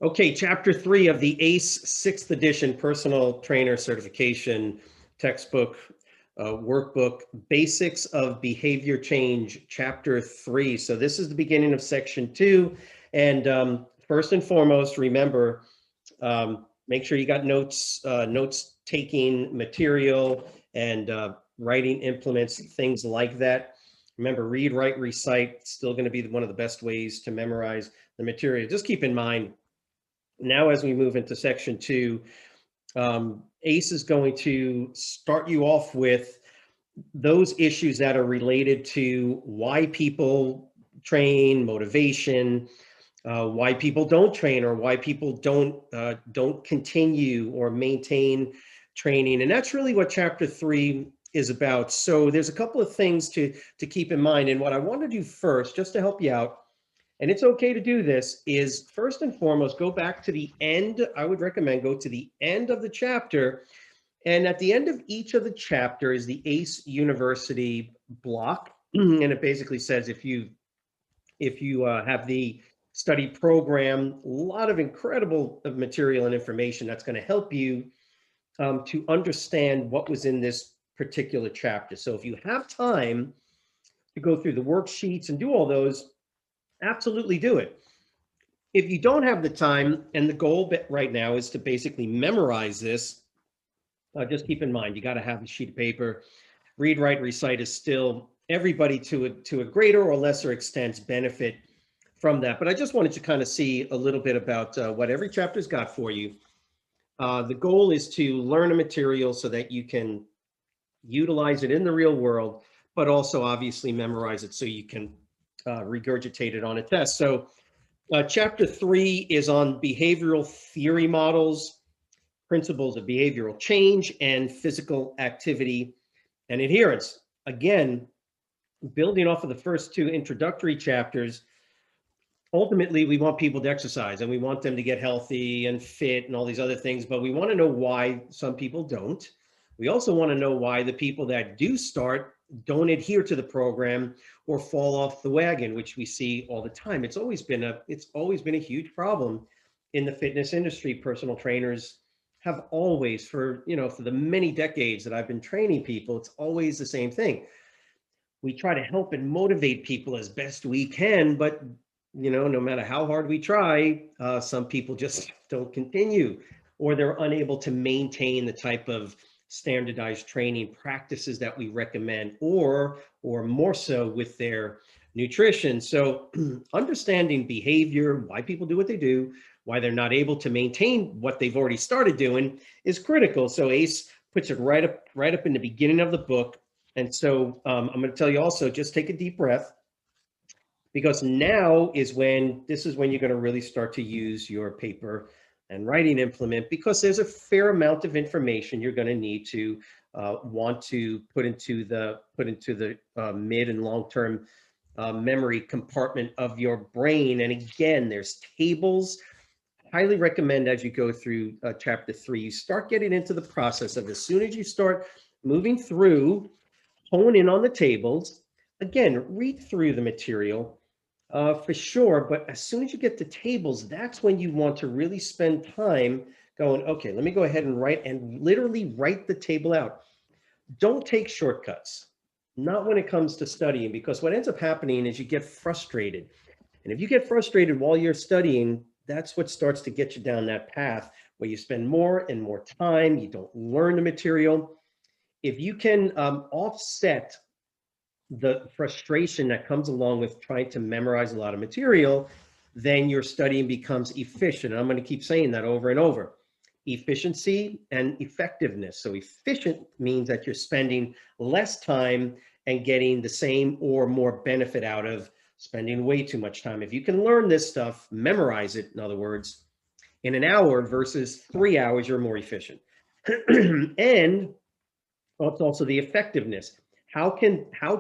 Okay, chapter 3 of the ACE 6th edition personal trainer certification textbook, workbook, Basics of Behavior Change, chapter 3. So this is the beginning of section 2. And first and foremost, remember, make sure you got notes taking material and writing implements, things like that. Remember, read, write, recite, still going to be one of the best ways to memorize the material. Just keep in mind, now as we move into section 2, ACE is going to start you off with those issues that are related to why people train, motivation, why people don't train, or why people don't continue or maintain training. And that's really what chapter 3 is about. So there's a couple of things to keep in mind. And what I want to do first, just to help you out, and it's okay to do this, is first and foremost, go back to the end. I would recommend go to the end of the chapter. And at the end of each of the chapter is the ACE University block. And it basically says if you have the study program, a lot of incredible material and information that's going to help you to understand what was in this particular chapter. So if you have time to go through the worksheets and do all those, absolutely do it. If you don't have the time, and the goal right now is to basically memorize this, just keep in mind, you got to have a sheet of paper. Read, write, recite is still, everybody to a greater or lesser extent benefit from that. But I just wanted to kind of see a little bit about what every chapter's got for you. The goal is to learn a material so that you can utilize it in the real world, but also obviously memorize it so you can regurgitate it on a test. So chapter 3 is on behavioral theory models, principles of behavioral change, and physical activity and adherence. Again, building off of the first 2 introductory chapters, ultimately we want people to exercise and we want them to get healthy and fit and all these other things, but we want to know why some people don't. We also want to know why the people that do start don't adhere to the program or fall off the wagon, which we see all the time. It's always been a huge problem in the fitness industry. Personal trainers have always, for the many decades that I've been training people, it's always the same thing. We try to help and motivate people as best we can, but no matter how hard we try, some people just don't continue, or they're unable to maintain the type of standardized training practices that we recommend, or more so with their nutrition. So understanding behavior, why people do what they do, why they're not able to maintain what they've already started doing, is critical. So ACE puts it right up in the beginning of the book. And so I'm going to tell you also, just take a deep breath, because this is when you're going to really start to use your paper and writing implement, because there's a fair amount of information you're going to need to want to put into the mid and long-term memory compartment of your brain. And again, there's tables. Highly recommend, as you go through chapter 3, you start getting into the process of, as soon as you start moving through, hone in on the tables. Again, read through the material for sure, but as soon as you get to tables, that's when you want to really spend time going, okay, let me go ahead and literally write the table out. Don't take shortcuts, not when it comes to studying, because what ends up happening is you get frustrated. And if you get frustrated while you're studying, that's what starts to get you down that path where you spend more and more time, you don't learn the material. If you can offset the frustration that comes along with trying to memorize a lot of material, then your studying becomes efficient. And I'm going to keep saying that over and over. Efficiency and effectiveness. So efficient means that you're spending less time and getting the same or more benefit out of spending way too much time. If you can learn this stuff, memorize it, in other words, in an hour versus 3 hours, you're more efficient. And it's also the effectiveness. How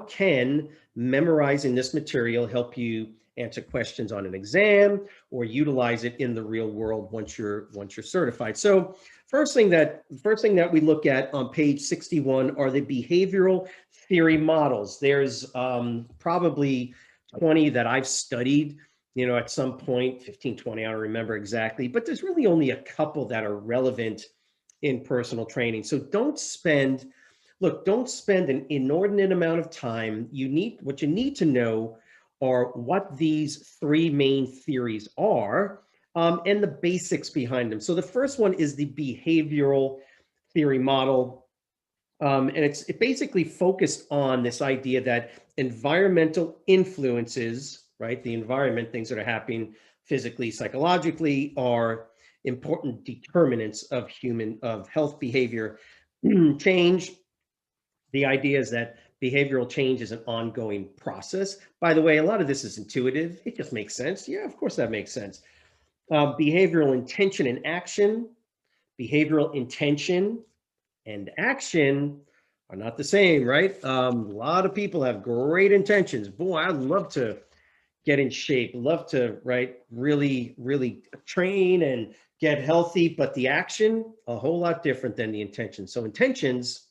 can memorizing this material help you answer questions on an exam or utilize it in the real world once you're certified? So first thing that we look at on page 61 are the behavioral theory models. There's probably 20 that I've studied you know, at some point, 15, 20, I don't remember exactly, but there's really only a couple that are relevant in personal training. So don't spend an inordinate amount of time. What you need to know are what these three main theories are, and the basics behind them. So the first one is the behavioral theory model. And it basically focused on this idea that environmental influences, right, the environment, things that are happening physically, psychologically, are important determinants of health behavior change. The idea is that behavioral change is an ongoing process. By the way, a lot of this is intuitive. It just makes sense. Yeah, of course that makes sense. Behavioral intention and action, behavioral intention and action are not the same, right? A lot of people have great intentions. Boy, I'd love to get in shape, love to, right, really, really train and get healthy, but the action, a whole lot different than the intention. So intentions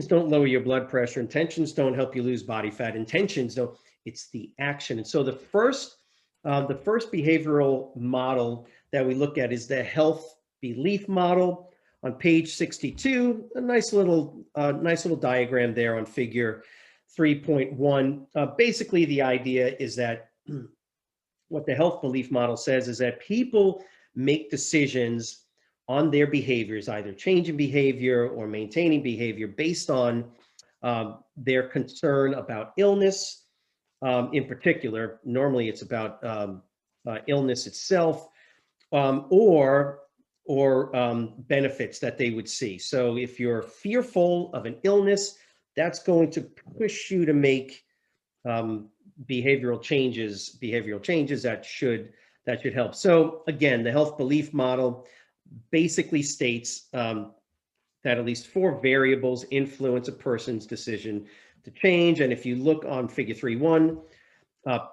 don't lower your blood pressure. Intentions don't help you lose body fat. Intentions don't, it's the action. And so the first behavioral model that we look at is the health belief model. On page 62, a nice little diagram there on figure 3.1. Basically, the idea is that what the health belief model says is that people make decisions on their behaviors, either changing behavior or maintaining behavior based on their concern about illness. In particular, normally it's about illness itself, or benefits that they would see. So if you're fearful of an illness, that's going to push you to make behavioral changes that should help. So again, the health belief model basically states that at least four variables influence a person's decision to change. And if you look on figure 3.1,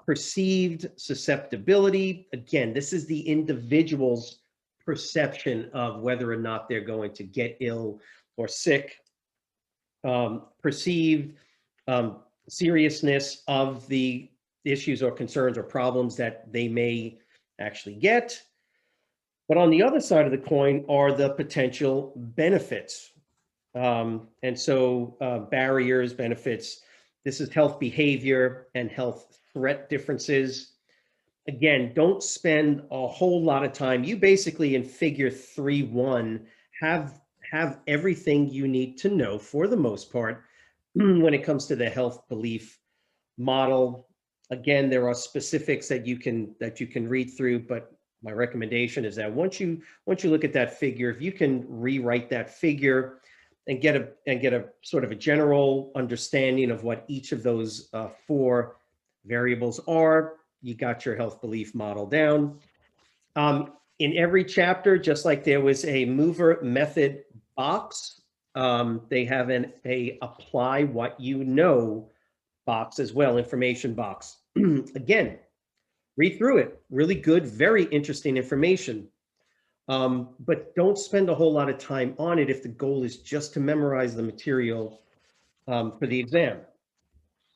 perceived susceptibility, again, this is the individual's perception of whether or not they're going to get ill or sick. Perceived seriousness of the issues or concerns or problems that they may actually get. But on the other side of the coin are the potential benefits. And so barriers, benefits, this is health behavior and health threat differences. Again, don't spend a whole lot of time. You basically in figure 3.1 have everything you need to know for the most part when it comes to the health belief model. Again, there are specifics that you can read through, but my recommendation is that once you look at that figure, if you can rewrite that figure and get a sort of a general understanding of what each of those four variables are, you got your health belief model down. In every chapter, just like there was a mover method box, they have a apply what you know box as well, information box. Again, read through it. Really good, very interesting information. But don't spend a whole lot of time on it if the goal is just to memorize the material for the exam.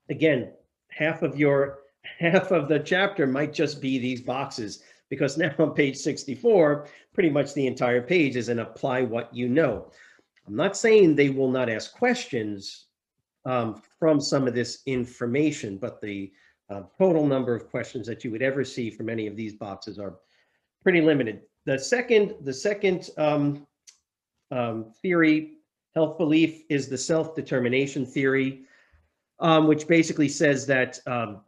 Again, half of the chapter might just be these boxes, because now on page 64, pretty much the entire page is an apply what you know. I'm not saying they will not ask questions from some of this information, but the total number of questions that you would ever see from any of these boxes are pretty limited. The second theory, health belief, is the self-determination theory, which basically says that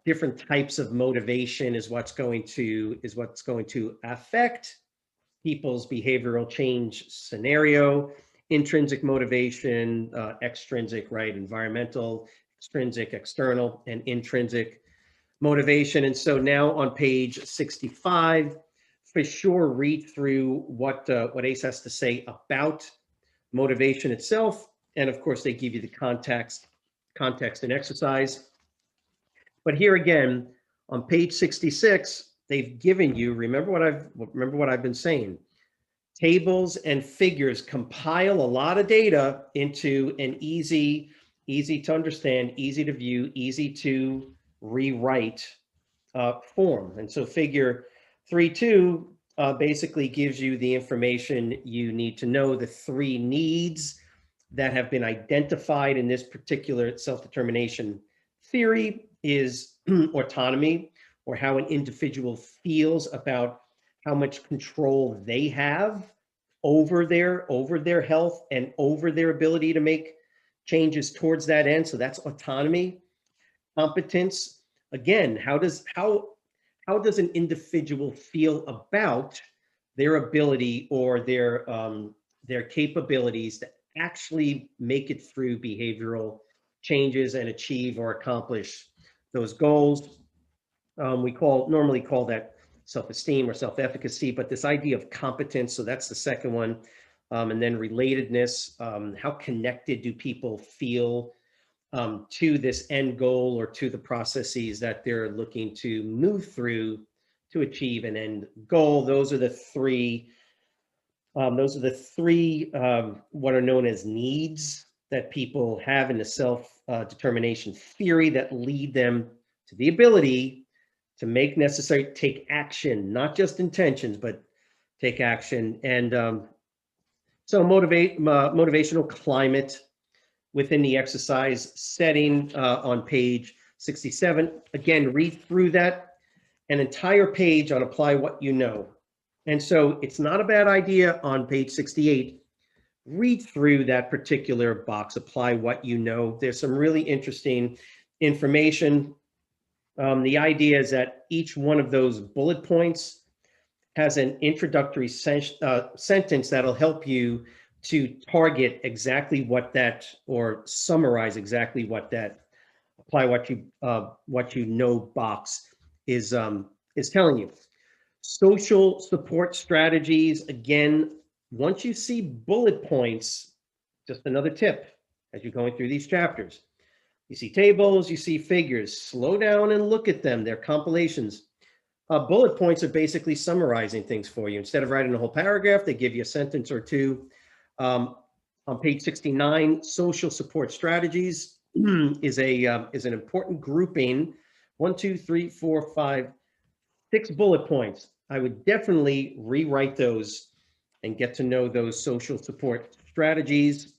different types of motivation is what's going to affect people's behavioral change scenario. Intrinsic motivation, extrinsic, right? Environmental, extrinsic, external, and intrinsic motivation. And so now on page 65, for sure, read through what ACE has to say about motivation itself. And of course, they give you the context and exercise. But here again, on page 66, they've given you, remember what I've been saying, tables and figures compile a lot of data into an easy to understand, easy to view, easy to rewrite form. And so figure 3.2 basically gives you the information you need to know, the 3 needs that have been identified in this particular self-determination theory is autonomy, or how an individual feels about how much control they have over their health and over their ability to make changes towards that end. So that's autonomy. Competence, again, how does an individual feel about their ability or their capabilities to actually make it through behavioral changes and achieve or accomplish those goals? We normally call that self-esteem or self-efficacy, but this idea of competence, so that's the second one. And then relatedness, how connected do people feel to this end goal or to the processes that they're looking to move through to achieve an end goal. Those are the three what are known as needs that people have in the self-determination theory that lead them to the ability to take action, not just intentions, but take action. And so motivational climate within the exercise setting on page 67. Again, read through that, an entire page on apply what you know. And so it's not a bad idea on page 68, read through that particular box, apply what you know. There's some really interesting information. The idea is that each one of those bullet points has an introductory sentence that'll help you to target exactly what that, or summarize exactly what that apply what you know box is telling you. Social support strategies, again, once you see bullet points, just another tip as you're going through these chapters. You see tables, you see figures, slow down and look at them. They're compilations. Bullet points are basically summarizing things for you. Instead of writing a whole paragraph, they give you a sentence or two. On page 69, social support strategies is an important grouping. 1, 2, 3, 4, 5, 6 bullet points. I would definitely rewrite those and get to know those social support strategies.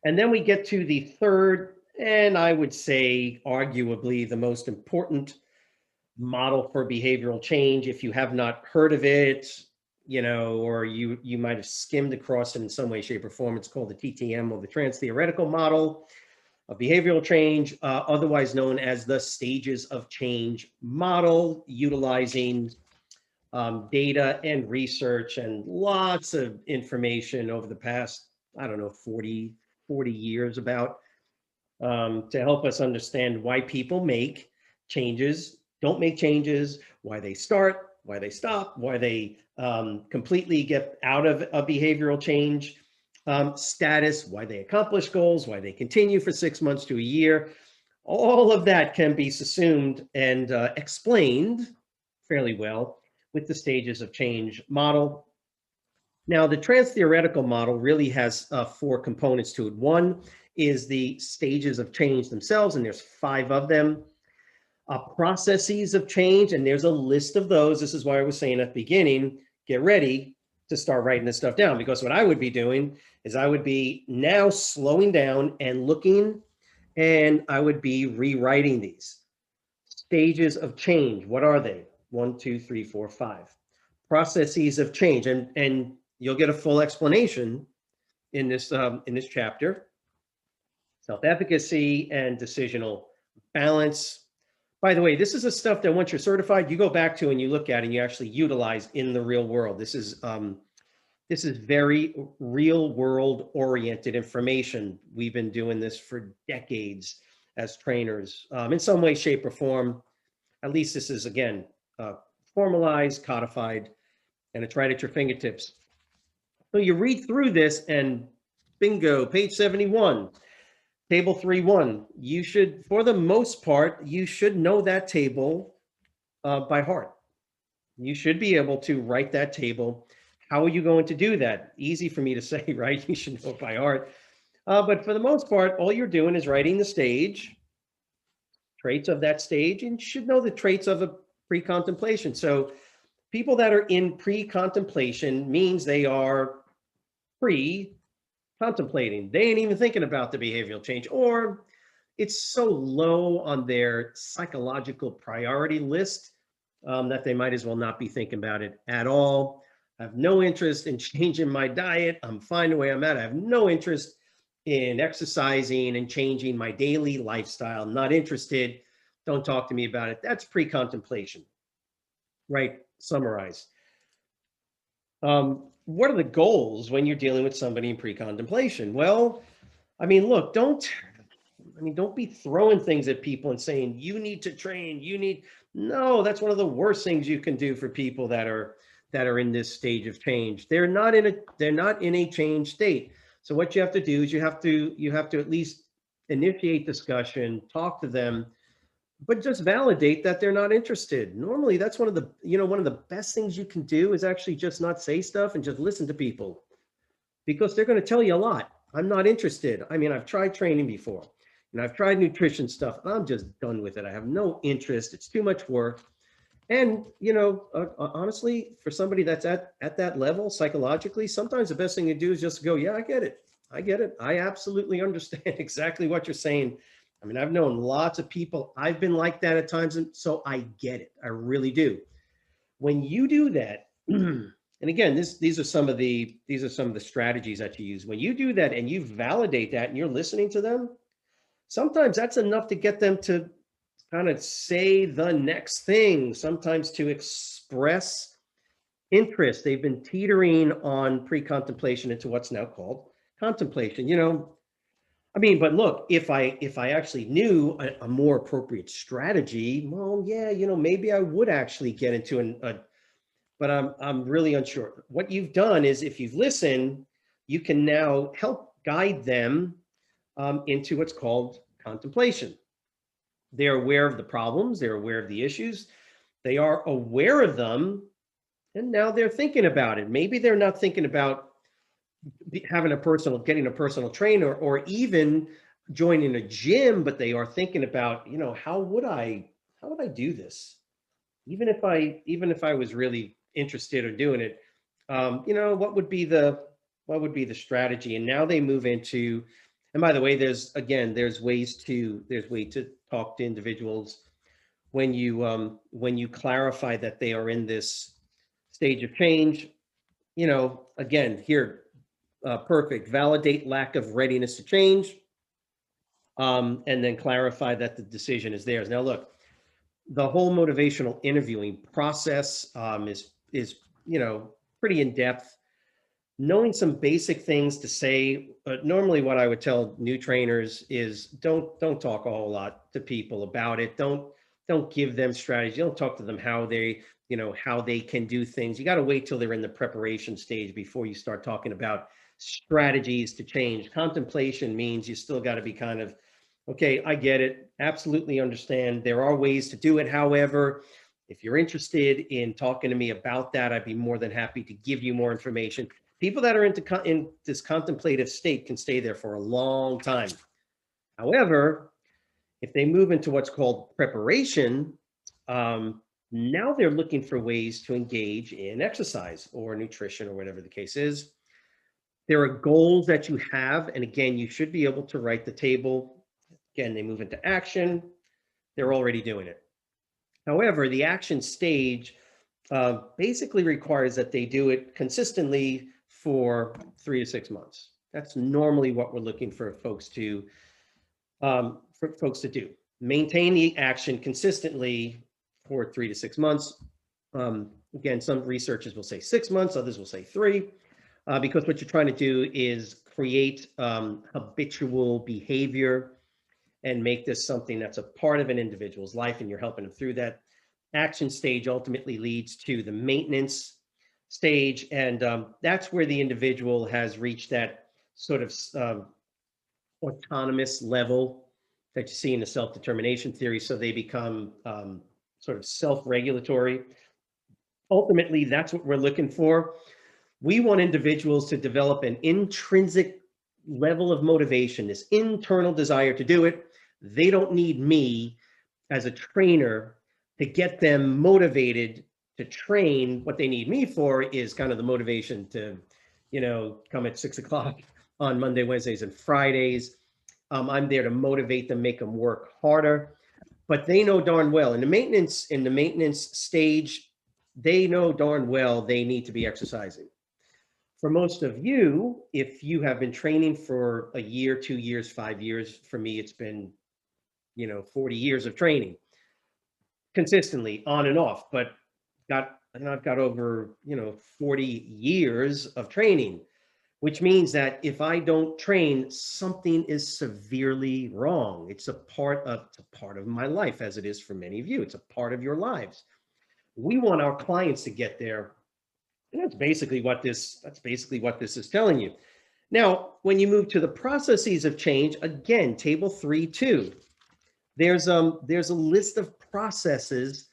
And then we get to the third, and I would say arguably the most important model for behavioral change. If you have not heard of it, or you might have skimmed across it in some way, shape, or form, it's called the TTM, or the Transtheoretical model of behavioral change, otherwise known as the stages of change model, utilizing data and research and lots of information over the past, 40 years about, to help us understand why people make changes, don't make changes, why they start, why they stop, why they completely get out of a behavioral change status, why they accomplish goals, why they continue for 6 months to a year. All of that can be subsumed and explained fairly well with the stages of change model. Now, the Transtheoretical model really has 4 components to it. One is the stages of change themselves, and there's 5 of them. Processes of change, and there's a list of those. This is why I was saying at the beginning, get ready to start writing this stuff down, because what I would be doing is I would be now slowing down and looking, and I would be rewriting these. Stages of change, what are they? 1, 2, 3, 4, 5. Processes of change, and you'll get a full explanation in this chapter. Self-efficacy and decisional balance. By the way, this is the stuff that once you're certified, you go back to and you look at and you actually utilize in the real world. This is very real world oriented information. We've been doing this for decades as trainers, in some way, shape, or form. At least this is, again, formalized, codified, and it's right at your fingertips. So you read through this and bingo, page 71. Table 3.1, you should, for the most part, you should know that table by heart. You should be able to write that table. How are you going to do that? Easy for me to say, right? You should know it by heart. But for the most part, all you're doing is writing the stage, traits of that stage, and you should know the traits of a pre-contemplation. So people that are in pre-contemplation means they are pre-contemplating. They ain't even thinking about the behavioral change, or it's so low on their psychological priority list that they might as well not be thinking about it at all. I have no interest in changing my diet. I'm fine the way I'm at. I have no interest in exercising and changing my daily lifestyle. I'm not interested. Don't talk to me about it. That's pre-contemplation, right? Summarize. What are the goals when you're dealing with somebody in pre-contemplation? Well, I mean, look, don't be throwing things at people and saying, you need to train, no, that's one of the worst things you can do for people that are in this stage of change. They're not in a change state. So what you have to do is you have to at least initiate discussion, talk to them, but just validate that they're not interested. Normally, that's one of the best things you can do is actually just not say stuff and just listen to people, because they're going to tell you a lot. I'm not interested. I mean, I've tried training before, and I've tried nutrition stuff. I'm just done with it. I have no interest. It's too much work. And, honestly, for somebody that's at that level psychologically, sometimes the best thing to do is just go, yeah, I get it. I absolutely understand exactly what you're saying. I mean, I've known lots of people. I've been like that at times, and so I get it. I really do. When you do that, and again, these are some of the strategies that you use. When you do that and you validate that and you're listening to them, sometimes that's enough to get them to kind of say the next thing, sometimes to express interest. They've been teetering on pre-contemplation into what's now called contemplation. I mean, but look, if I actually knew a more appropriate strategy, well, yeah, maybe I would actually get into but I'm really unsure. What you've done is, if you've listened, you can now help guide them into what's called contemplation. They're aware of the problems, they're aware of the issues, they are aware of them, and now they're thinking about it. Maybe they're not thinking about getting a personal trainer or even joining a gym, but they are thinking about, how would I do this? Even if I was really interested in doing it, what would be the strategy? And now they move into, and by the way, there's ways to talk to individuals when you clarify that they are in this stage of change. Again, here, perfect. Validate lack of readiness to change, and then clarify that the decision is theirs. Now, look, the whole motivational interviewing process is pretty in depth. Knowing some basic things to say. Normally, what I would tell new trainers is don't talk a whole lot to people about it. Don't give them strategy. Don't talk to them how they can do things. You got to wait till they're in the preparation stage before you start talking about strategies to change. Contemplation means you still got to be kind of, okay, I get it. Absolutely understand. There are ways to do it. However, if you're interested in talking to me about that, I'd be more than happy to give you more information. People that are in this contemplative state can stay there for a long time. However, if they move into what's called preparation, now they're looking for ways to engage in exercise or nutrition or whatever the case is. There are goals that you have, and again, you should be able to write the table. Again, they move into action. They're already doing it. However, the action stage basically requires that they do it consistently for 3 to 6 months. That's normally what we're looking for folks to do. Maintain the action consistently for 3 to 6 months. Again, some researchers will say 6 months, others will say 3, because what you're trying to do is create habitual behavior and make this something that's a part of an individual's life, and you're helping them through that. Action stage ultimately leads to the maintenance stage, and that's where the individual has reached that sort of autonomous level that you see in the self-determination theory, so they become sort of self-regulatory. Ultimately, that's what we're looking for. We want individuals to develop an intrinsic level of motivation, this internal desire to do it. They don't need me as a trainer to get them motivated to train. What they need me for is kind of the motivation to, come at 6 o'clock on Monday, Wednesdays, and Fridays. I'm there to motivate them, make them work harder. But they know darn well in the maintenance stage, they know darn well they need to be exercising. For most of you, if you have been training for a year, 2 years, 5 years, for me, it's been, 40 years of training consistently on and off, but I've got over, 40 years of training, which means that if I don't train, something is severely wrong. It's a part of my life, as it is for many of you. It's a part of your lives. We want our clients to get there. And that's basically what this is telling you. Now, when you move to the processes of change, again, table 3.2, there's a list of processes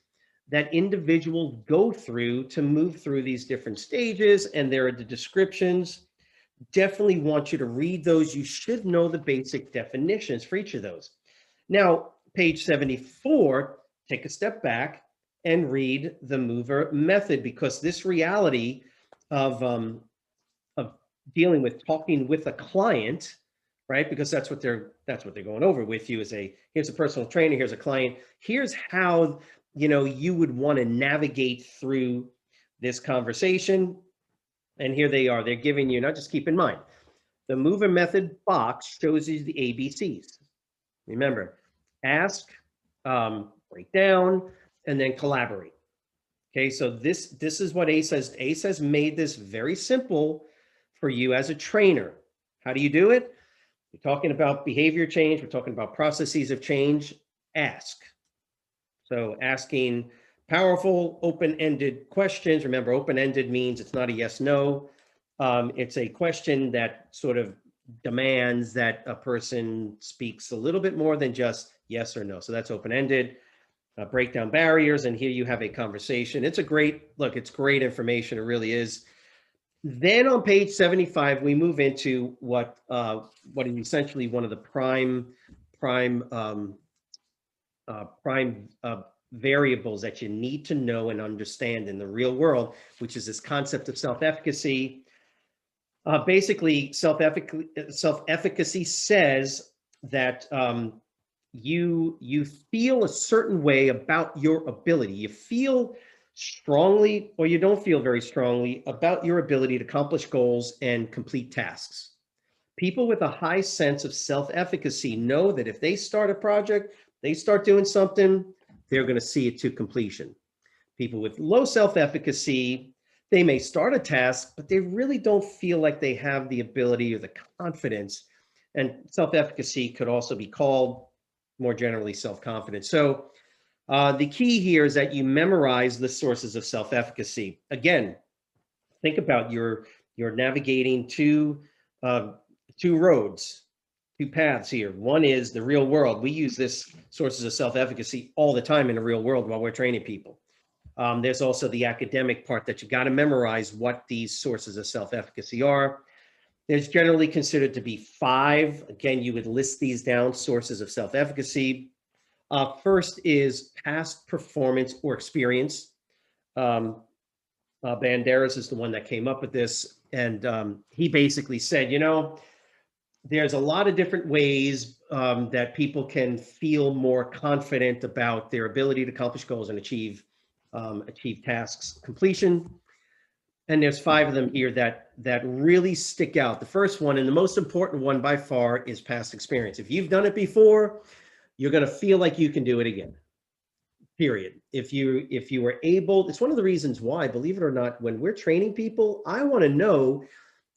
that individuals go through to move through these different stages, and there are the descriptions. Definitely want you to read those. You should know the basic definitions for each of those. Now, page 74, take a step back and read the mover method, because this reality of dealing with talking with a client, right? Because that's what they're going over with you, is here's a personal trainer, here's a client, here's how you would want to navigate through this conversation. And here they are. They're giving you, now just keep in mind, the mover method box shows you the ABCs. Remember, ask, break down, and then collaborate. Okay, so this is what ACE has. ACE has made this very simple for you as a trainer. How do you do it? We're talking about behavior change. We're talking about processes of change. Ask. So asking powerful, open-ended questions. Remember, open-ended means it's not a yes, no. It's a question that sort of demands that a person speaks a little bit more than just yes or no. So that's open-ended. Break down barriers, and here you have a conversation. It's great information. It really is. Then on page 75, we move into what is essentially one of the prime variables that you need to know and understand in the real world, which is this concept of self-efficacy. Basically, self-efficacy says that you feel a certain way about your ability. You feel strongly, or you don't feel very strongly, about your ability to accomplish goals and complete tasks. People with a high sense of self-efficacy know that if they start a project, they start doing something, they're going to see it to completion. People with low self-efficacy, they may start a task, but they really don't feel like they have the ability or the confidence. And self-efficacy could also be called, more generally, self-confidence. So the key here is that you memorize the sources of self-efficacy. Again, think about you're navigating two roads, two paths here. One is the real world. We use this sources of self-efficacy all the time in the real world while we're training people. There's also the academic part that you got to memorize what these sources of self-efficacy are. There's generally considered to be 5. Again, you would list these down, sources of self-efficacy. First is past performance or experience. Banderas is the one that came up with this. And he basically said, there's a lot of different ways that people can feel more confident about their ability to accomplish goals and achieve tasks completion. And there's 5 of them here that really stick out. The first one, and the most important one by far, is past experience. If you've done it before, you're going to feel like you can do it again. Period. If you were able, it's one of the reasons why, believe it or not, when we're training people, I want to know,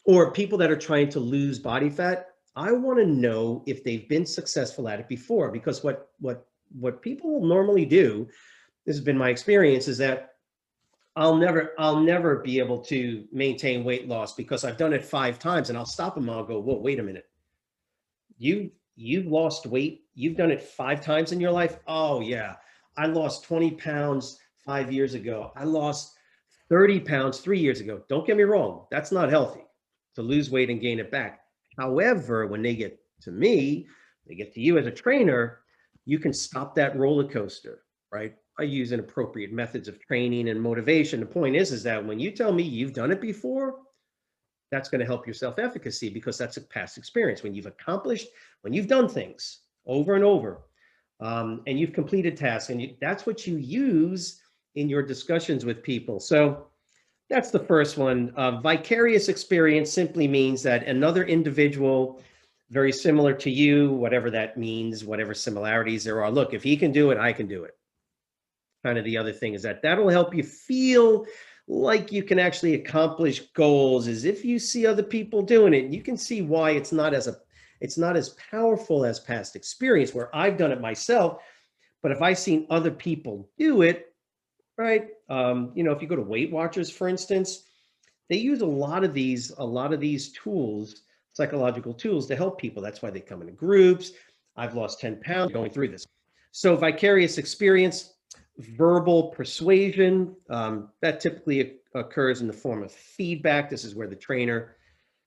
or people that are trying to lose body fat, I want to know if they've been successful at it before. Because what people normally do, this has been my experience, is that I'll never be able to maintain weight loss because I've done it 5 times, and I'll stop them and I'll go, whoa, wait a minute. You've lost weight. You've done it 5 times in your life. Oh yeah. I lost 20 pounds 5 years ago. I lost 30 pounds 3 years ago. Don't get me wrong. That's not healthy to lose weight and gain it back. However, when they get to me, they get to you as a trainer, you can stop that roller coaster, right? By using appropriate methods of training and motivation. The point is that when you tell me you've done it before, that's going to help your self-efficacy, because that's a past experience. When you've accomplished, when you've done things over and over, and you've completed tasks, and that's what you use in your discussions with people. So that's the first one. Vicarious experience simply means that another individual very similar to you, whatever that means, whatever similarities there are. Look, if he can do it, I can do it. Kind of the other thing is that that'll help you feel like you can actually accomplish goals, is if you see other people doing it. You can see why it's not as powerful as past experience, where I've done it myself. But if I've seen other people do it, right? If you go to Weight Watchers, for instance, they use a lot of these tools, psychological tools, to help people. That's why they come into groups. I've lost 10 pounds going through this. So vicarious experience, verbal persuasion, that typically occurs in the form of feedback. This is where the trainer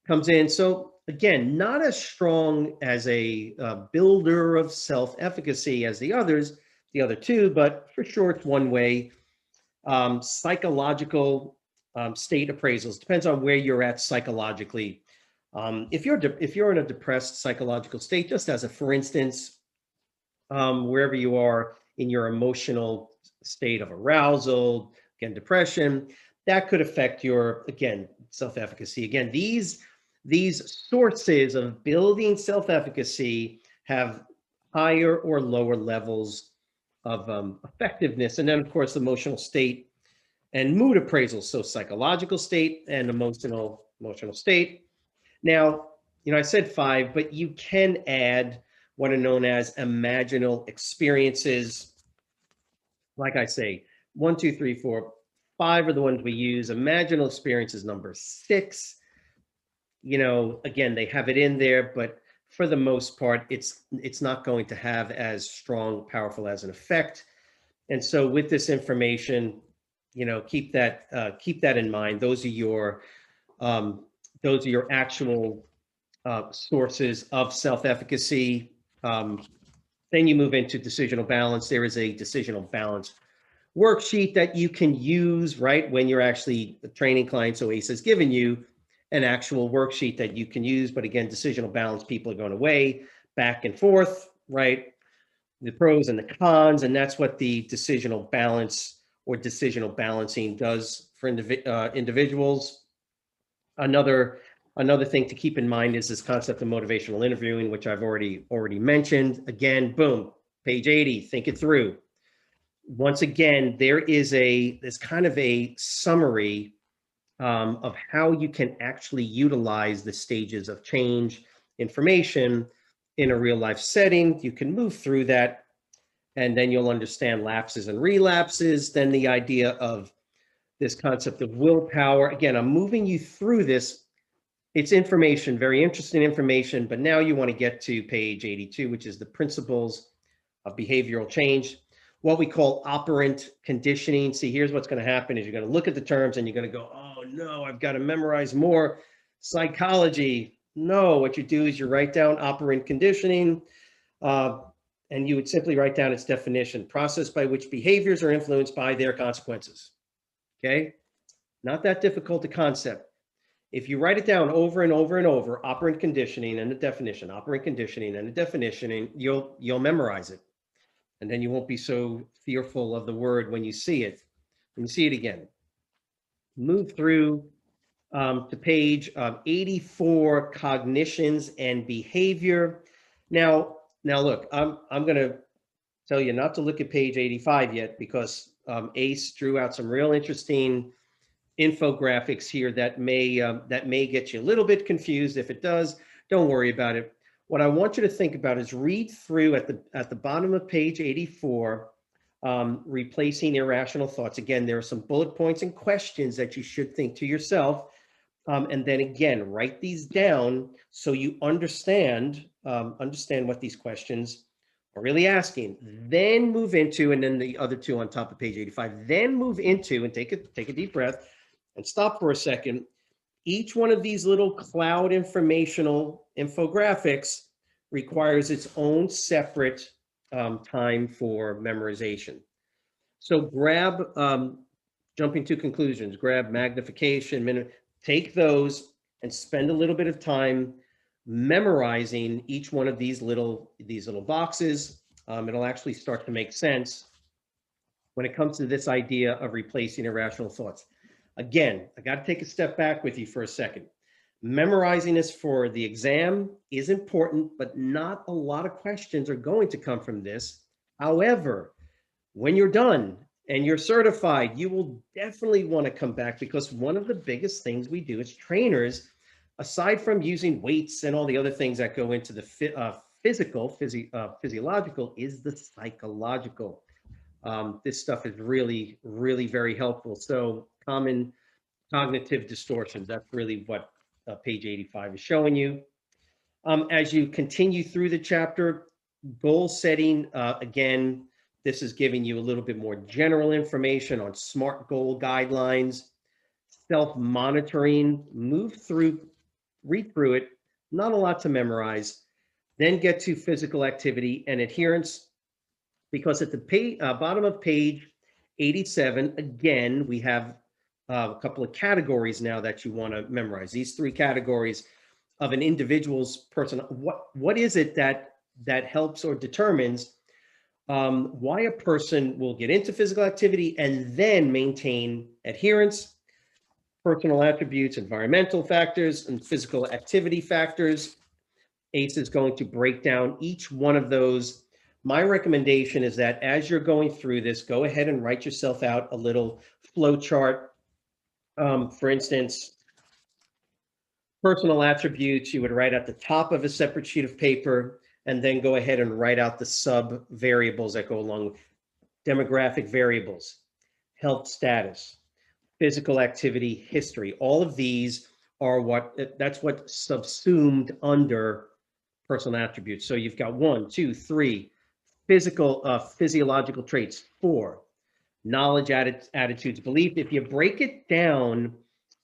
comes in. So again, not as strong as a builder of self-efficacy as the other two, but for sure it's one way. Psychological state appraisals, depends on where you're at psychologically. If you're in a depressed psychological state, just as a for instance, wherever you are in your emotional state of arousal, again, depression, that could affect your, again, self-efficacy. Again, these sources of building self-efficacy have higher or lower levels of effectiveness. And then, of course, emotional state and mood appraisals. So psychological state and emotional state. Now, I said 5, but you can add what are known as imaginal experiences. Like I say, 1, 2, 3, 4, 5 are the ones we use. Imaginal experiences number 6. Again, they have it in there, but for the most part, it's not going to have as strong, powerful as an effect. And so with this information, keep that in mind. Those are your actual sources of self-efficacy. Then you move into decisional balance. There is a decisional balance worksheet that you can use, right, when you're actually training clients. So ACE has given you an actual worksheet that you can use. But again, decisional balance, people are going to weigh back and forth, right? The pros and the cons, and that's what the decisional balance or decisional balancing does for individuals. Another thing to keep in mind is this concept of motivational interviewing, which I've already mentioned. Again, boom, page 80, think it through. Once again, there's kind of a summary of how you can actually utilize the stages of change information in a real life setting. You can move through that, and then you'll understand lapses and relapses. Then the idea of this concept of willpower. Again, I'm moving you through this. It's information, very interesting information, but now you want to get to page 82, which is the principles of behavioral change, what we call operant conditioning. See, here's what's going to happen is you're going to look at the terms and you're going to go, oh no, I've got to memorize more psychology. No, what you do is you write down operant conditioning, and you would simply write down its definition: process by which behaviors are influenced by their consequences. Okay, not that difficult a concept. If you write it down over and over and over, operant conditioning and the definition, operant conditioning and the definition, you'll memorize it. And then you won't be so fearful of the word when you see it. When you see it again. Move through to page 84, cognitions and behavior. Now look, I'm going to tell you not to look at page 85 yet, because ACE drew out some real interesting infographics here that may get you a little bit confused. If it does, don't worry about it. What I want you to think about is read through at the bottom of page 84, replacing irrational thoughts. Again, there are some bullet points and questions that you should think to yourself. And then again, write these down so you understand what these questions are really asking. Then move into, and then the other two on top of page 85, then move into, and take a deep breath and stop for a second. Each one of these little cloud informational infographics requires its own separate time for memorization. So grab, jumping to conclusions, grab magnification, take those and spend a little bit of time memorizing each one of these little boxes. It'll actually start to make sense when it comes to this idea of replacing irrational thoughts. Again, I got to take a step back with you for a second. Memorizing this for the exam is important, but not a lot of questions are going to come from this. However, when you're done and you're certified, you will definitely want to come back, because one of the biggest things we do as trainers, aside from using weights and all the other things that go into the physiological, is the psychological. This stuff is really, really very helpful. So common cognitive distortions, that's really what page 85 is showing you. As you continue through the chapter, goal setting, again, this is giving you a little bit more general information on SMART goal guidelines, self-monitoring, read through it, not a lot to memorize, then get to physical activity and adherence, because at the bottom of page 87, again, we have a couple of categories now that you want to memorize. These three categories of an individual's person. What is it that helps or determines why a person will get into physical activity and then maintain adherence? Personal attributes, environmental factors, and physical activity factors. ACE is going to break down each one of those. My recommendation is that as you're going through this, go ahead and write yourself out a little flow chart. For instance, personal attributes, you would write at the top of a separate sheet of paper, and then go ahead and write out the sub variables that go along with demographic variables, health status, physical activity history. All of these are that's what subsumed under personal attributes. So you've got 1, 2, 3 physiological traits, 4 knowledge, attitudes, belief. If you break it down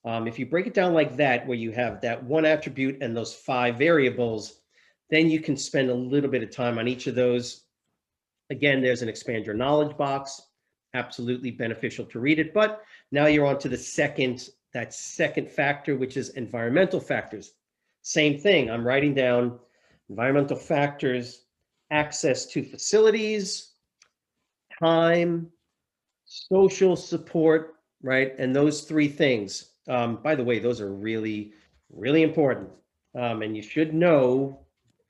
like that, where you have that one attribute and those 5 variables, then you can spend a little bit of time on each of those. Again, there's an expand your knowledge box, absolutely beneficial to read it. But now you're on to the second factor, which is environmental factors. Same thing, I'm writing down environmental factors, access to facilities, time, social support, right? And those 3 things. By the way, those are really, really important. And you should know,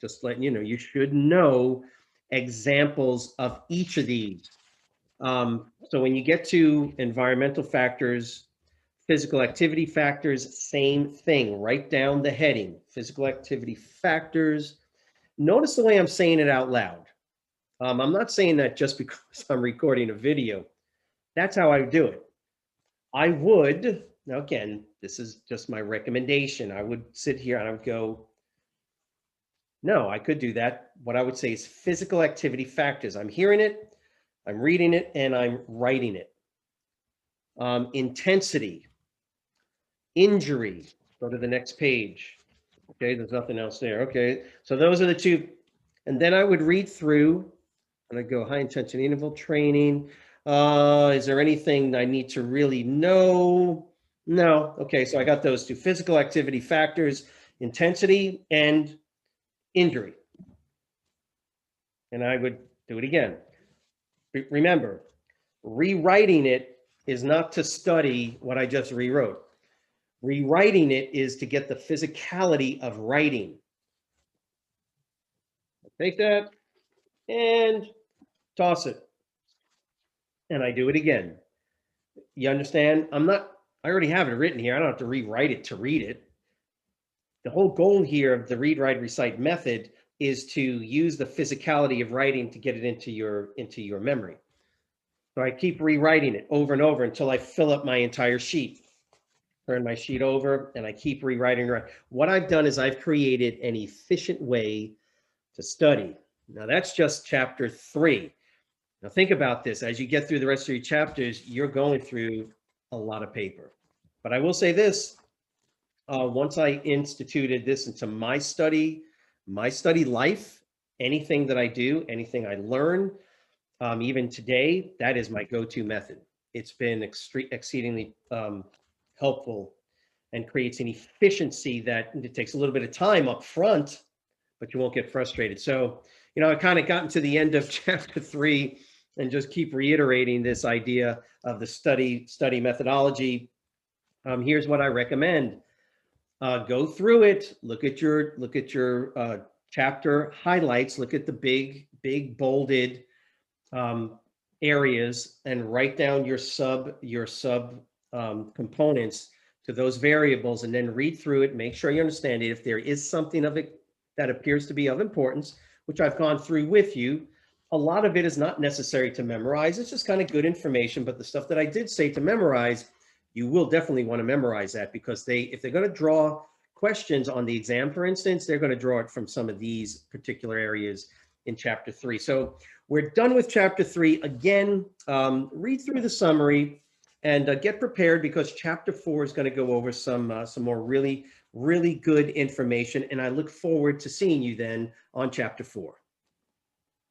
just letting you know, you should know examples of each of these. So when you get to environmental factors, physical activity factors, same thing. Write down the heading, physical activity factors. Notice the way I'm saying it out loud. I'm not saying that just because I'm recording a video. That's how I do it. I would, now again, this is just my recommendation. I would sit here and I would go, no, I could do that. What I would say is physical activity factors. I'm hearing it, I'm reading it, and I'm writing it. Intensity, injury, go to the next page. Okay, there's nothing else there. Okay, so those are the 2. And then I would read through and I go high intensity interval training. Is there anything I need to really know? No. Okay, so I got those 2, physical activity factors, intensity, and injury. And I would do it again. Remember, rewriting it is not to study what I just rewrote. Rewriting it is to get the physicality of writing. Take that and toss it. And I do it again. You understand? I already have it written here. I don't have to rewrite it to read it. The whole goal here of the read, write, recite method is to use the physicality of writing to get it into your memory. So I keep rewriting it over and over until I fill up my entire sheet. Turn my sheet over and I keep rewriting. What I've done is I've created an efficient way to study. Now that's just chapter 3. Now think about this. As you get through the rest of your chapters, you're going through a lot of paper. But I will say this, once I instituted this into my study life, Anything that I do, anything I learn, even today, that is my go-to method. It's been exceedingly helpful and creates an efficiency that it takes a little bit of time up front, but you won't get frustrated. So, I kind of gotten to the end of chapter 3 and just keep reiterating this idea of the study methodology. Here's what I recommend. Go through it, look at your chapter highlights, look at the big bolded areas, and write down your sub components to those variables, and then read through it, make sure you understand it. If there is something of it that appears to be of importance, which I've gone through with you, a lot of it is not necessary to memorize. It's just kind of good information. But the stuff that I did say to memorize, you will definitely want to memorize that, because if they're going to draw questions on the exam, for instance, they're going to draw it from some of these particular areas in chapter 3. So we're done with chapter 3. Again, read through the summary and get prepared, because chapter 4 is going to go over some more really good information. And I look forward to seeing you then on chapter 4.